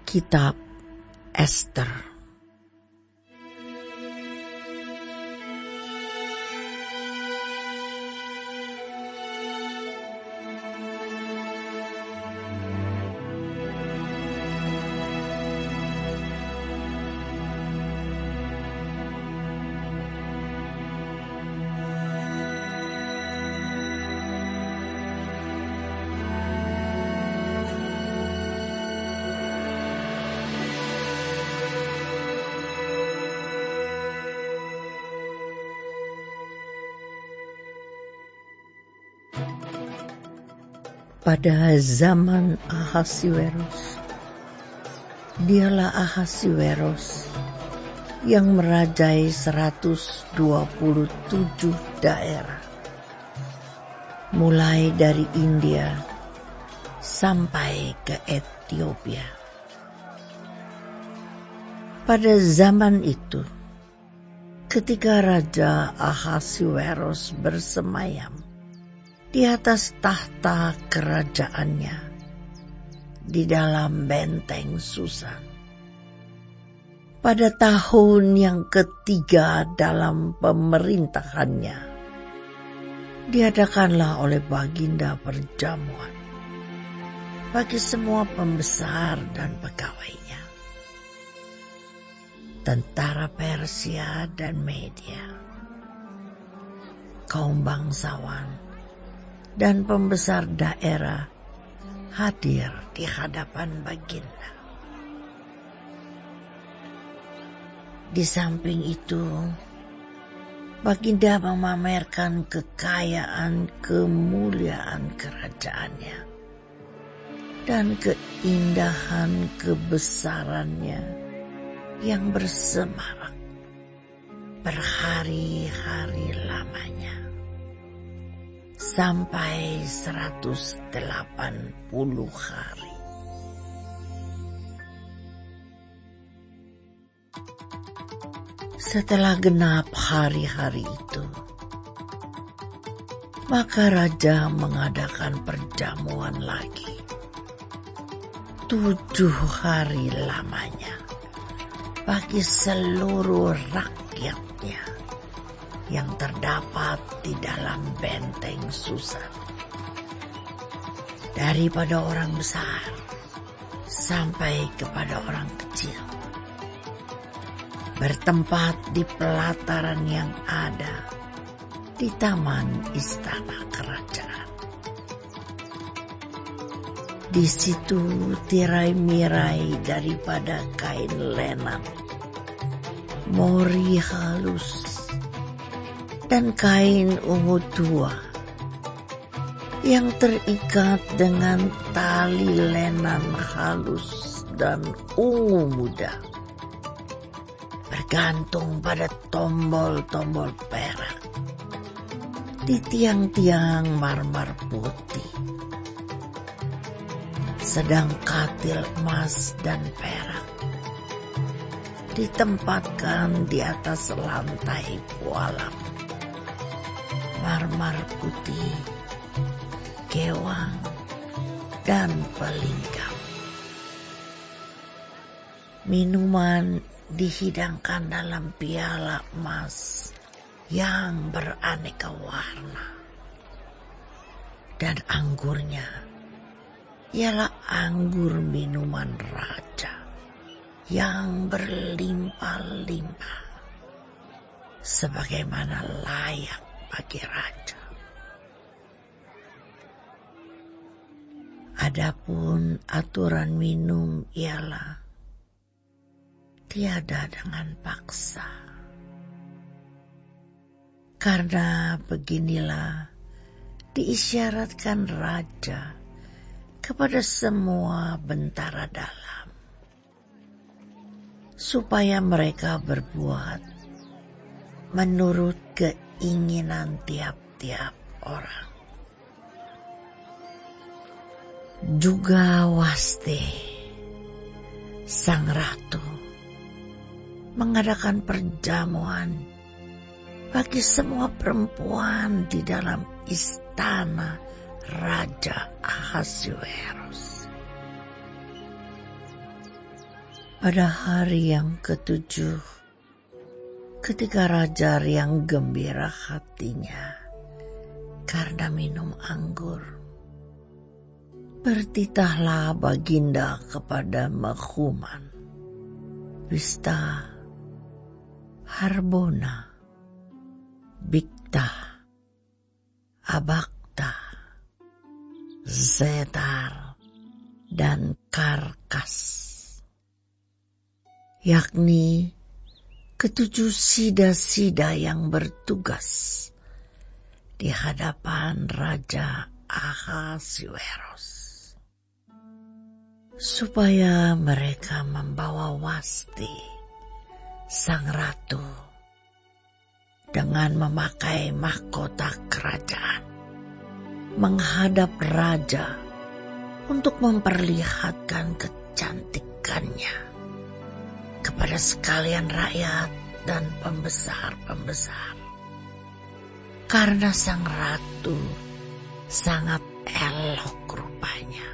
Kitab Ester. Pada zaman Ahasiweros, dialah Ahasiweros yang merajai 127 daerah, mulai dari India sampai ke Ethiopia. Pada zaman itu, ketika Raja Ahasiweros bersemayam di atas tahta kerajaannya di dalam benteng Susan, pada tahun yang ketiga dalam pemerintahannya, diadakanlah oleh Baginda perjamuan bagi semua pembesar dan pegawainya, tentara Persia dan Media, kaum bangsawan dan pembesar daerah hadir di hadapan Baginda. Di samping itu, Baginda memamerkan kekayaan kemuliaan kerajaannya dan keindahan kebesarannya yang bersemarak berhari-hari lamanya, sampai 180 hari. Setelah genap hari-hari itu, maka raja mengadakan perjamuan lagi 7 hari lamanya bagi seluruh rakyatnya yang terdapat di dalam benteng Susan, daripada orang besar sampai kepada orang kecil, bertempat di pelataran yang ada di taman istana kerajaan. Di situ tirai-mirai daripada kain lenan, mori halus, dan kain ungu tua yang terikat dengan tali lenan halus dan ungu muda, bergantung pada tombol-tombol perak di tiang-tiang marmer putih, sedang katil emas dan perak ditempatkan di atas lantai pualam marmer putih, gewang, dan pelingkap. Minuman dihidangkan dalam piala emas yang beraneka warna, dan anggurnya ialah anggur minuman raja yang berlimpah-limpah, sebagaimana layak bagi raja. Adapun aturan minum ialah tiada dengan paksa, karena beginilah diisyaratkan raja kepada semua bentara dalam, supaya mereka berbuat menurut keinginan tiap-tiap orang. Juga Wasti, sang ratu, mengadakan perjamuan bagi semua perempuan di dalam istana Raja Ahasiweros. Pada hari yang ketujuh, ketika raja riang gembira hatinya karena minum anggur, bertitahlah baginda kepada Mahuman, Wista, Harbona, Bikta, Abakta, Zetar, dan Karkas, yakni ketujuh sida-sida yang bertugas di hadapan Raja Ahasuerus, supaya mereka membawa Wasti, sang ratu, dengan memakai mahkota kerajaan menghadap raja untuk memperlihatkan kecantikannya kepada sekalian rakyat dan pembesar-pembesar, karena sang ratu sangat elok rupanya.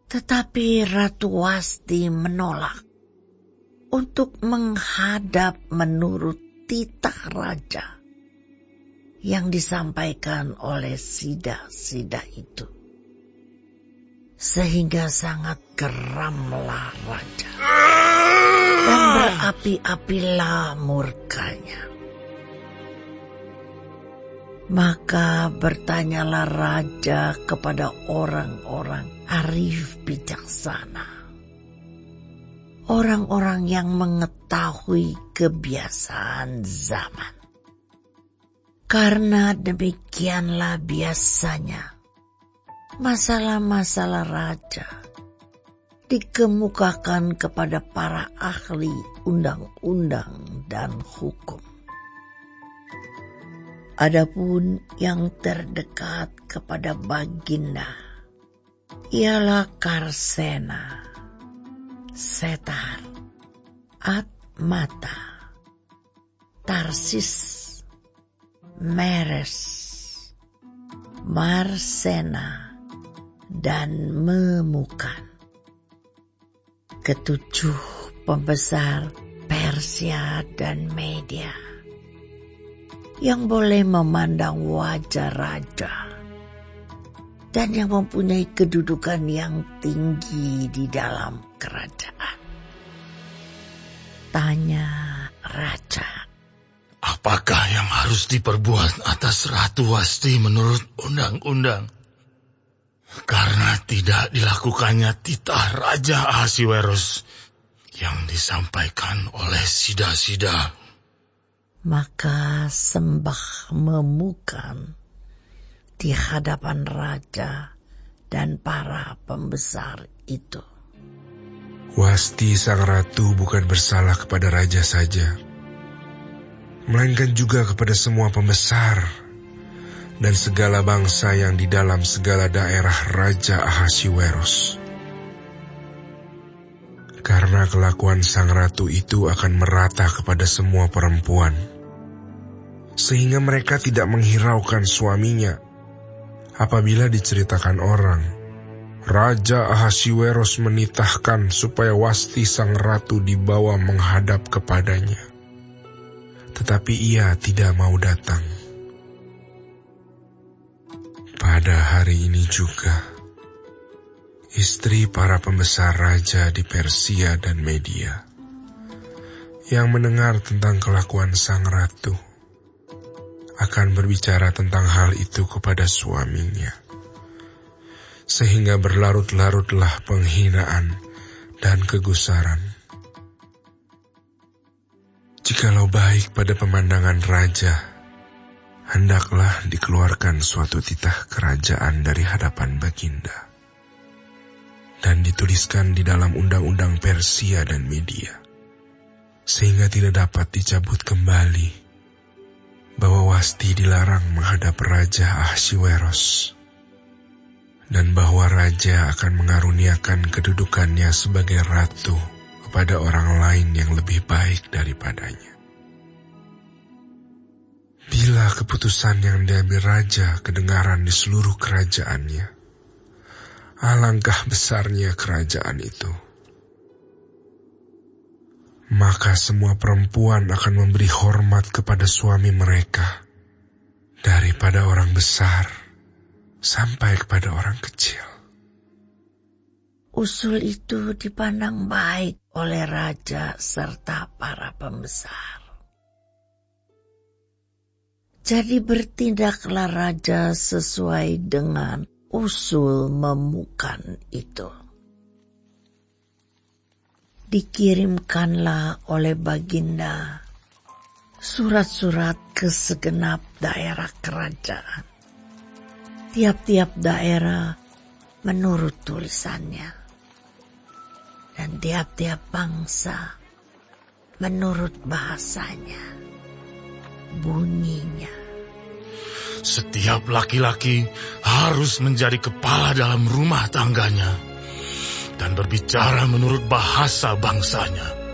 Tetapi Ratu Wasti menolak untuk menghadap menurut titah raja yang disampaikan oleh sida-sida itu. Sehingga sangat geramlah raja dan berapi-apilah murkanya. Maka bertanyalah raja kepada orang-orang arif bijaksana, orang-orang yang mengetahui kebiasaan zaman. Karena demikianlah biasanya masalah-masalah raja dikemukakan kepada para ahli undang-undang dan hukum. Adapun yang terdekat kepada baginda ialah Karsena, Setar, Atmata, Tarsis, Meres, Marsena, dan Memukan, ketujuh pembesar Persia dan Media yang boleh memandang wajah raja dan yang mempunyai kedudukan yang tinggi di dalam kerajaan. Tanya raja, apakah yang harus diperbuat atas Ratu Wasti menurut undang-undang? Karena tidak dilakukannya titah Raja Ahasuerus yang disampaikan oleh sida-sida. Maka sembah Memukan di hadapan raja dan para pembesar itu. Wasti sang ratu bukan bersalah kepada raja saja, melainkan juga kepada semua pembesar dan segala bangsa yang di dalam segala daerah Raja Ahasuerus. Karena kelakuan sang ratu itu akan merata kepada semua perempuan, sehingga mereka tidak menghiraukan suaminya apabila diceritakan orang, Raja Ahasuerus menitahkan supaya Wasti sang ratu dibawa menghadap kepadanya. Tetapi ia tidak mau datang. Pada hari ini juga, istri para pembesar raja di Persia dan Media yang mendengar tentang kelakuan sang ratu akan berbicara tentang hal itu kepada suaminya, sehingga berlarut-larutlah penghinaan dan kegusaran. Jikalau baik pada pemandangan raja, hendaklah dikeluarkan suatu titah kerajaan dari hadapan baginda dan dituliskan di dalam undang-undang Persia dan Media, sehingga tidak dapat dicabut kembali bahwa Wasti dilarang menghadap Raja Ahasuerus dan bahwa raja akan mengaruniakan kedudukannya sebagai ratu kepada orang lain yang lebih baik daripadanya. Bila keputusan yang diambil raja kedengaran di seluruh kerajaannya, alangkah besarnya kerajaan itu. Maka semua perempuan akan memberi hormat kepada suami mereka, daripada orang besar sampai kepada orang kecil. Usul itu dipandang baik oleh raja serta para pembesar. Jadi bertindaklah raja sesuai dengan usul memukan itu. Dikirimkanlah oleh Baginda surat-surat ke segenap daerah kerajaan. Tiap-tiap daerah menurut tulisannya, dan tiap-tiap bangsa menurut bahasanya, bunyinya. Setiap laki-laki harus menjadi kepala dalam rumah tangganya dan berbicara menurut bahasa bangsanya.